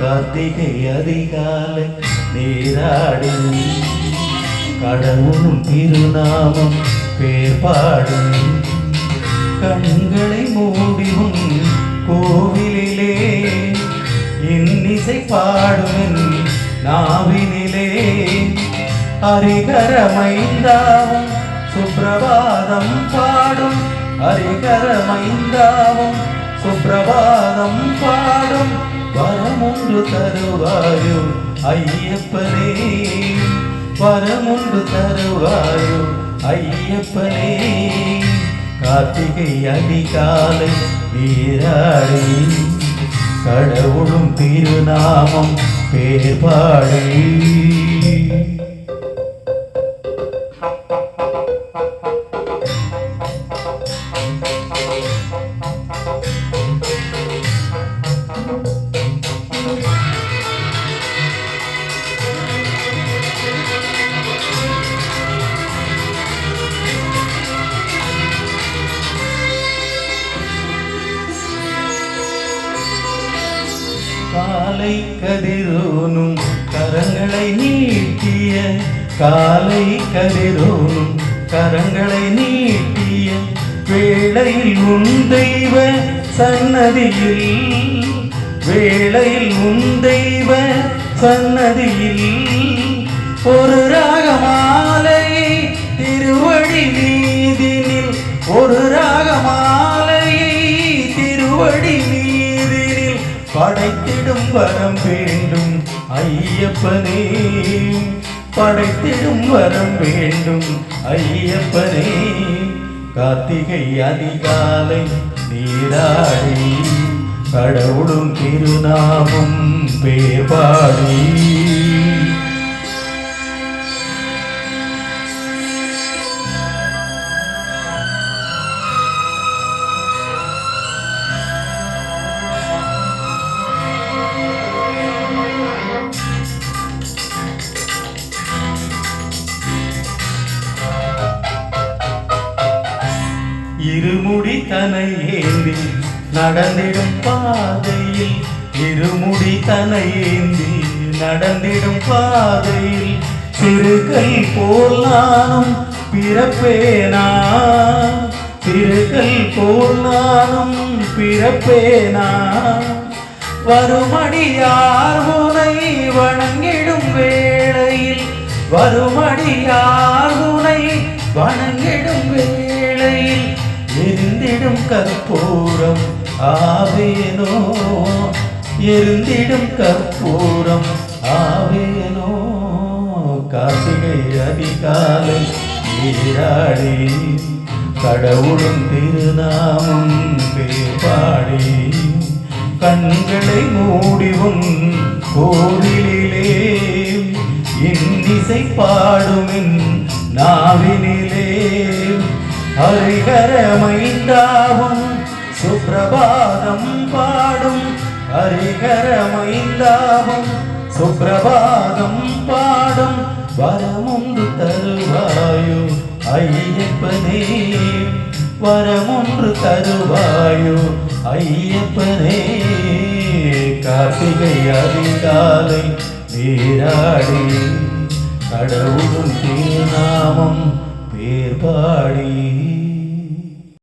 கார்த்திகை அதிகாலை நீராடு கடவுளும் திருநாமம் பேர் பாடு கண்களை மூடிவும் கோவிலிலே இன்னிசை பாடும் நாவினிலே ஹரிகரமைந்தாவும் சுப்ரபாதம் பாடும் ஹரிகரமைந்தாவும் சுப்ரபாதம் பாடும் வரமுண்டு தருவாயோ ஐயப்பனே வரமுண்டு தருவாயோ ஐயப்பனே கார்த்திகை அதிகாலை நீராடி கடவுளும் திருநாமம் பேர் பாடி காலை கதிரோனும் கரங்களை நீட்டிய காலை கதிரோனும் கரங்களை நீட்டிய வேளையில் உன் தெய்வ சன்னதியில் வேளையில் உன் தெய்வ சன்னதியில் ஒரு ராகமாலை திருவடி நீதினில் ஒரு ராகமாலையை திருவடி நீதினில் படைத்திடும் வரம் வேண்டும் ஐயப்பனே படைத்திடும் வரம் வேண்டும் ஐயப்பனே கார்த்திகை அதிகாலை நீராடி கடவுளும் திருநாமம் பேர் பாடி இருமுடி தனை ஏந்தி நடந்திடும் பாதையில் இருமுடி தனை ஏந்தி நடந்திடும் பாதையில் திருக்கல் போல் நானும் பிறப்பேனா திருக்கல் போல் நானும் பிறப்பேனா வருமடியார் உனை வணங்கிடும் வேளையில் வருமடியார் உனை வணங்கிடும் வேளையில் எரிந்திடும் கற்பூரம் ஆவேனோ எரிந்திடும் கற்பூரம் ஆவேனோ கார்த்திகை அதிகாலை நீராடி கடவுளும் திருநாமம் பேர் பாடி கண்களை மூடிவும் கோவிலிலே இன்னிசை பாடும் நாவினிலே ஹரிகரமைந்தாவும் சுப்ரபாதம் பாடும் ஹரிகரமைந்தாவும் சுப்ரபாதம் பாடும் வரமுண்டு தருவாயோ ஐயப்பனே வரமுண்டு தருவாயோ ஐயப்பனே கார்த்திகை அதிகாலை நீராடி கடவுளும் திருநாமம் பேர் பாடி